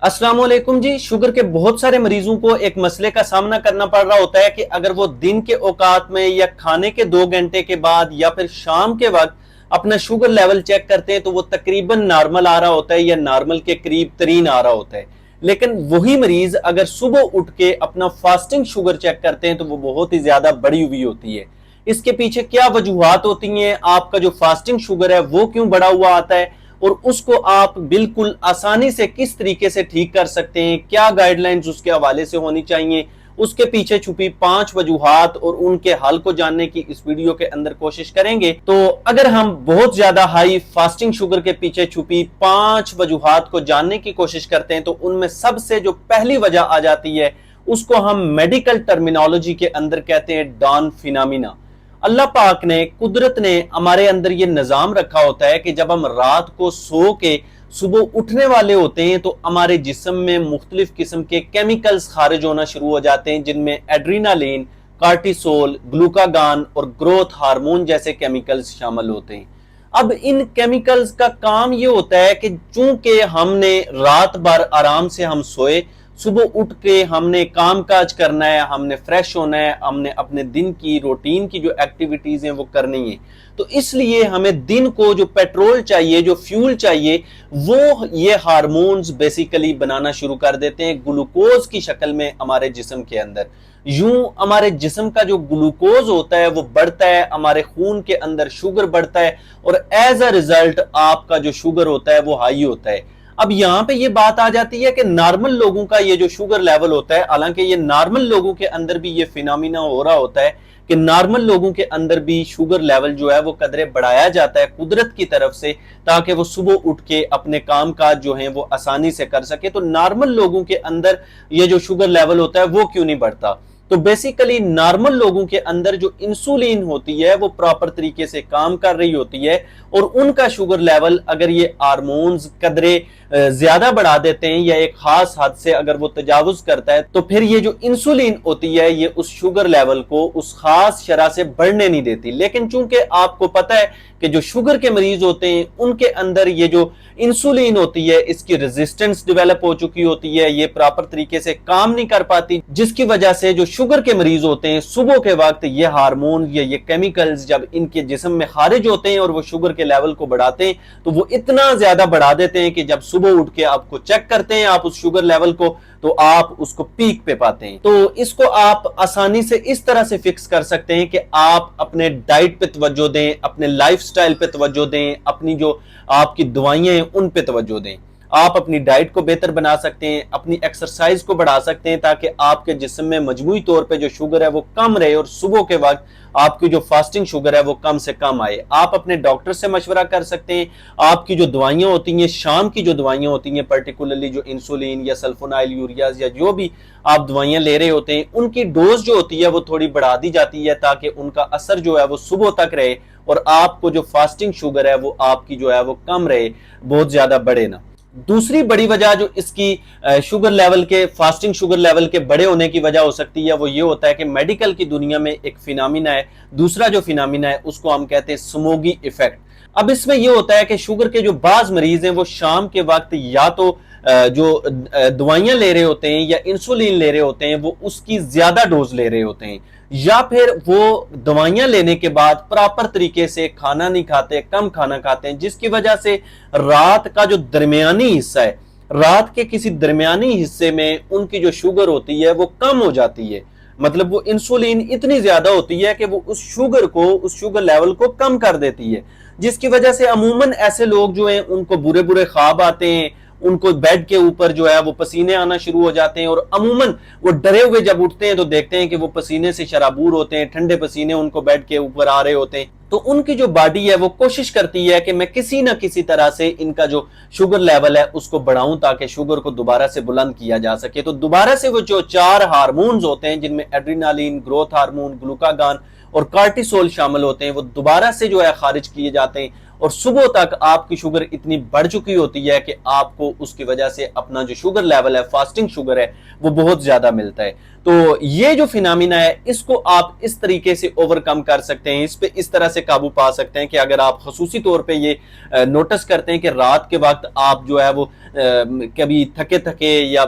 अस्सलाम वालेकुम जी। शुगर के बहुत सारे मरीजों को एक मसले का सामना करना पड़ रहा होता है कि अगर वो दिन के औकात में या खाने के 2 घंटे के बाद या फिर शाम के वक्त अपना शुगर लेवल चेक करते हैं तो वो तकरीबन नॉर्मल आ रहा होता है या नॉर्मल के करीब तरीन आ रहा होता है। लेकिन वही मरीज अगर सुबह उठ के अपना फास्टिंग शुगर चेक करते हैं तो वो बहुत ही ज्यादा बढ़ी हुई होती है। इसके पीछे क्या वजूहात होती हैं, आपका जो फास्टिंग शुगर है वो क्यों बढ़ा हुआ आता है और उसको आप बिल्कुल आसानी से किस तरीके से ठीक कर सकते हैं, क्या गाइडलाइंस उसके हवाले से होनी चाहिए, उसके पीछे छुपी 5 वजूहात और उनके हल को जानने की इस वीडियो के अंदर कोशिश करेंगे। तो अगर हम बहुत ज्यादा हाई फास्टिंग शुगर के पीछे छुपी 5 वजूहात को जानने की कोशिश करते हैं तो उनमें सबसे जो पहली वजह आ जाती है उसको हम मेडिकल टर्मिनोलॉजी के अंदर कहते हैं डॉन फिनोमिना। अल्लाह पाक ने, कुदरत ने हमारे अंदर ये निजाम रखा होता है कि जब हम रात को सो के सुबह उठने वाले होते हैं तो हमारे जिस्म में मुख्तलिफ किस्म के केमिकल्स खारिज होना शुरू हो जाते हैं, जिनमें एड्रीनालिन, कार्टिसोल, ग्लूकागान और ग्रोथ हार्मोन जैसे केमिकल्स शामिल होते हैं। अब इन केमिकल्स का काम ये होता है कि चूंकि हमने रात भर आराम से हम सोए, सुबह उठ के हमने काम काज करना है, हमने फ्रेश होना है, हमने अपने दिन की रूटीन की जो एक्टिविटीज हैं वो करनी है, तो इसलिए हमें दिन को जो पेट्रोल चाहिए, जो फ्यूल चाहिए, वो ये हार्मोन्स बेसिकली बनाना शुरू कर देते हैं ग्लूकोज की शक्ल में हमारे जिस्म के अंदर। यूं हमारे जिस्म का जो ग्लूकोज होता है वो बढ़ता है, हमारे खून के अंदर शुगर बढ़ता है और एज अ रिजल्ट आपका जो शुगर होता है वो हाई होता है। अब यहां पे ये बात आ जाती है कि नॉर्मल लोगों का ये जो शुगर लेवल होता है, हालांकि ये नॉर्मल लोगों के अंदर भी ये फिनोमिना हो रहा होता है कि नॉर्मल लोगों के अंदर भी शुगर लेवल जो है वो कदरे बढ़ाया जाता है कुदरत की तरफ से, ताकि वो सुबह उठ के अपने काम काज जो हैं वो आसानी से कर सके। तो नॉर्मल लोगों के अंदर ये जो शुगर लेवल होता है वो क्यों नहीं बढ़ता? तो बेसिकली नॉर्मल लोगों के अंदर जो इंसुलिन होती है वो प्रॉपर तरीके से काम कर रही होती है और उनका शुगर लेवल अगर ये हार्मोन्स कदरे ज्यादा बढ़ा देते हैं या एक खास हद से अगर वो तजावुज करता है तो फिर ये जो इंसुलिन होती है ये उस शुगर लेवल को उस खास शरह से बढ़ने नहीं देती। लेकिन चूंकि आपको पता है कि जो शुगर के मरीज होते हैं उनके अंदर ये जो इंसुलिन होती है इसकी रेजिस्टेंस डेवलप हो चुकी होती है, ये प्रॉपर तरीके से काम नहीं कर पाती, जिसकी वजह से जो शुगर के मरीज होते हैं सुबह के वक्त ये हार्मोन या ये केमिकल्स जब इनके जिस्म में खारिज होते हैं और वो शुगर के लेवल को बढ़ाते हैं तो वो इतना ज्यादा बढ़ा देते हैं कि जब सुबह उठ के आपको चेक करते हैं आप उस शुगर लेवल को तो आप उसको पीक पे पाते हैं। तो इसको आप आसानी से इस तरह से फिक्स कर सकते हैं कि आप अपने डाइट पे तवज्जो दें, अपने लाइफस्टाइल पे तवज्जो दें, अपनी जो आपकी दवाइयां हैं उन पे तवज्जो दें। आप अपनी डाइट को बेहतर बना सकते हैं, अपनी एक्सरसाइज को बढ़ा सकते हैं ताकि आपके जिस्म में मजमूई तौर पे जो शुगर है वो कम रहे और सुबह के वक्त आपकी जो फास्टिंग शुगर है वो कम से कम आए। आप अपने डॉक्टर से मशवरा कर सकते हैं। आपकी जो दवाइयां होती हैं, शाम की जो दवाइयां होती हैं, पर्टिकुलरली जो इंसुलिन या सल्फोनाइल यूरियाज या जो भी आप दवाइयां ले रहे होते हैं उनकी डोज जो होती है वो थोड़ी बढ़ा दी जाती है ताकि उनका असर जो है वो सुबह तक रहे और आपको जो फास्टिंग शुगर है वो आपकी जो है वो कम रहे, बहुत ज्यादा बढ़े ना। दूसरी बड़ी वजह जो इसकी शुगर लेवल के, फास्टिंग शुगर लेवल के बड़े होने की वजह हो सकती है वो ये होता है कि मेडिकल की दुनिया में एक फिनोमिना है, दूसरा जो फिनोमिना है उसको हम कहते हैं स्मोगी इफेक्ट। अब इसमें यह होता है कि शुगर के जो बाज मरीज हैं वो शाम के वक्त या तो जो दवाइयां ले रहे होते हैं या इंसुलिन ले रहे होते हैं वो उसकी ज्यादा डोज ले रहे होते हैं, या फिर वो दवाइयां लेने के बाद प्रॉपर तरीके से खाना नहीं खाते, कम खाना खाते हैं, जिसकी वजह से रात का जो दरमियानी हिस्सा है, रात के किसी दरमियानी हिस्से में उनकी जो शुगर होती है वो कम हो जाती है। मतलब वो इंसुलिन इतनी ज्यादा होती है कि वो उस शुगर को, उस शुगर लेवल को कम कर देती है, जिसकी वजह से अमूमन ऐसे लोग जो हैं उनको बुरे बुरे ख्वाब आते हैं, उनको बेड के ऊपर जो है वो पसीने आना शुरू हो जाते हैं और अमूमन वो डरे हुए जब उठते हैं तो देखते हैं कि वो पसीने से शराबूर होते हैं, ठंडे पसीने उनको बेड के ऊपर आ रहे होते हैं। तो उनकी जो बॉडी है वो कोशिश करती है कि मैं किसी ना किसी तरह से इनका जो शुगर लेवल है उसको बढ़ाऊं ताकि शुगर को दोबारा से बुलंद किया जा सके। तो दोबारा से वो जो 4 हार्मोन्स होते हैं जिनमें एड्रीनालिन, ग्रोथ हार्मोन, ग्लूकागान और कार्टिसोल शामिल होते हैं वो दोबारा से जो है खारिज किए जाते हैं और सुबह तक आपकी शुगर इतनी बढ़ चुकी होती है कि आपको उसकी वजह से अपना जो शुगर लेवल है, फास्टिंग शुगर है, वो बहुत ज्यादा मिलता है। तो ये जो फिनोमिना है इसको आप इस तरीके से ओवरकम कर सकते हैं, इस पे इस तरह से काबू पा सकते हैं कि अगर आप खसूसी तौर पे ये नोटिस करते हैं कि रात के वक्त आप जो है वो कभी थके थके या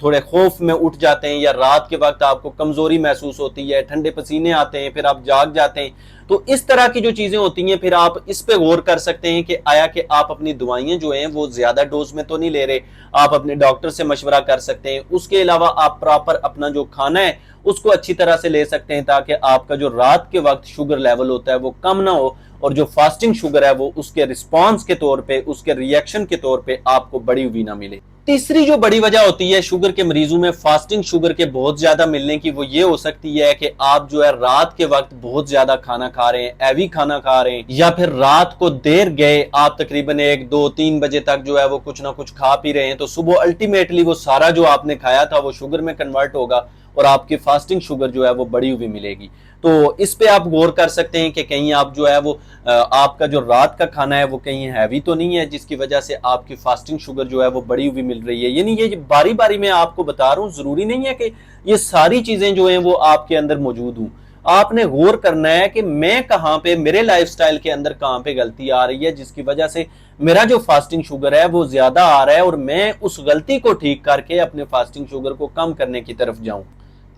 थोड़े खौफ में उठ जाते हैं, या रात के वक्त आपको कमजोरी महसूस होती है, ठंडे पसीने आते हैं, फिर आप जाग जाते हैं, तो इस तरह की जो चीजें होती हैं फिर आप इस पे गौर कर सकते हैं कि आया कि आप अपनी दवाइयां जो हैं वो ज्यादा डोज में तो नहीं ले रहे। आप अपने डॉक्टर से मशवरा कर सकते हैं। उसके अलावा आप प्रॉपर अपना जो खाना है उसको अच्छी तरह से ले सकते हैं ताकि आपका जो रात के वक्त शुगर लेवल होता है वो कम ना हो, और जो फास्टिंग शुगर है वो उसके रिस्पॉन्स के तौर पे, उसके रिएक्शन के तौर पे आपको बढ़ी हुई ना मिले। तीसरी जो बड़ी वजह होती है शुगर के मरीजों में फास्टिंग शुगर के बहुत ज्यादा मिलने की, वो ये हो सकती है कि आप जो है रात के वक्त बहुत ज्यादा खाना खा रहे हैं, हैवी खाना खा रहे हैं, या फिर रात को देर गए, आप तकरीबन 1-2-3 बजे तक जो है वो कुछ ना कुछ खा पी रहे हैं, तो सुबह अल्टीमेटली वो सारा जो आपने खाया था वो शुगर में कन्वर्ट होगा और आपकी फास्टिंग शुगर जो है वो बढ़ी हुई मिलेगी। तो इस पे आप गौर कर सकते हैं कि कहीं आप जो है वो आपका जो रात का खाना है वो कहीं हैवी तो नहीं है जिसकी वजह से आपकी फास्टिंग शुगर जो है वो बढ़ी हुई मिल रही है। यानी ये बारी बारी में आपको बता रहा हूँ, जरूरी नहीं है कि ये सारी चीजें जो हैं वो आपके अंदर मौजूद हूँ। आपने गौर करना है कि मैं कहाँ पे, मेरे लाइफस्टाइल के अंदर कहाँ पे गलती आ रही है जिसकी वजह से मेरा जो फास्टिंग शुगर है वो ज्यादा आ रहा है, और मैं उस गलती को ठीक करके अपने फास्टिंग शुगर को कम करने की तरफ जाऊं।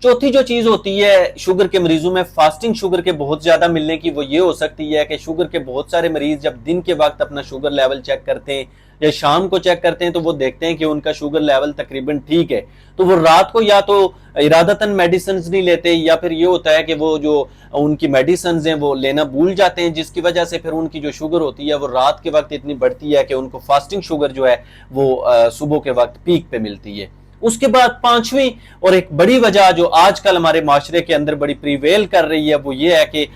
चौथी जो चीज होती है शुगर के मरीजों में फास्टिंग शुगर के बहुत ज्यादा मिलने की, वो ये हो सकती है कि शुगर के बहुत सारे मरीज जब दिन के वक्त अपना शुगर लेवल चेक करते हैं या शाम को चेक करते हैं तो वो देखते हैं कि उनका शुगर लेवल तकरीबन ठीक है, तो वो रात को या तो इरादतन मेडिसिन नहीं लेते, या फिर ये होता है कि वो जो उनकी मेडिसिन हैं वो लेना भूल जाते हैं, जिसकी वजह से फिर उनकी जो शुगर होती है वो रात के वक्त इतनी बढ़ती है कि उनको फास्टिंग शुगर जो है वो सुबह के वक्त पीक पे मिलती है। उसके बाद पांचवी और एक बड़ी वजह जो आजकल हमारे माशरे के अंदर बड़ी प्रीवेल कर रही है वो ये है कि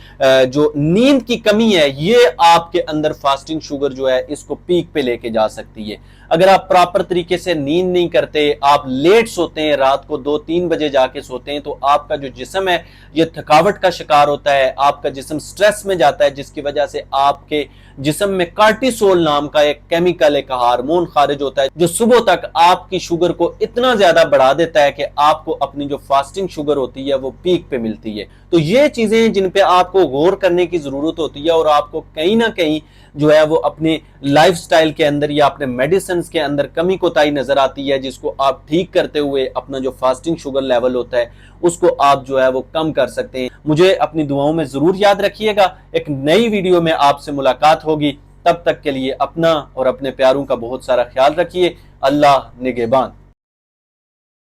जो नींद की कमी है ये आपके अंदर फास्टिंग शुगर जो है इसको पीक पे लेके जा सकती है। अगर आप प्रॉपर तरीके से नींद नहीं करते, आप लेट सोते हैं, रात को 2-3 बजे जाके सोते हैं, तो आपका जो जिस्म है ये थकावट का शिकार होता है, आपका जिस्म स्ट्रेस में जाता है, जिसकी वजह से आपके जिस्म में कार्टिसोल नाम का एक केमिकल, एक हार्मोन खारिज होता है जो सुबह तक आपकी शुगर को इतना ज्यादा बढ़ा देता है कि आपको अपनी जो फास्टिंग शुगर होती है वो पीक पे मिलती है। तो ये चीजें जिन पे आपको गौर करने की जरूरत होती है, और आपको कहीं ना कहीं जो है वो अपने लाइफस्टाइल के अंदर या अपने मेडिसिन के अंदर कमी कोताही नजर आती है, जिसको आप ठीक करते हुए अपना जो फास्टिंग शुगर लेवल होता है उसको आप जो है वो कम कर सकते हैं। मुझे अपनी दुआओं में जरूर याद रखिएगा। एक नई वीडियो में आपसे मुलाकात होगी, तब तक के लिए अपना और अपने प्यारों का बहुत सारा ख्याल रखिए। अल्लाह निगहबान।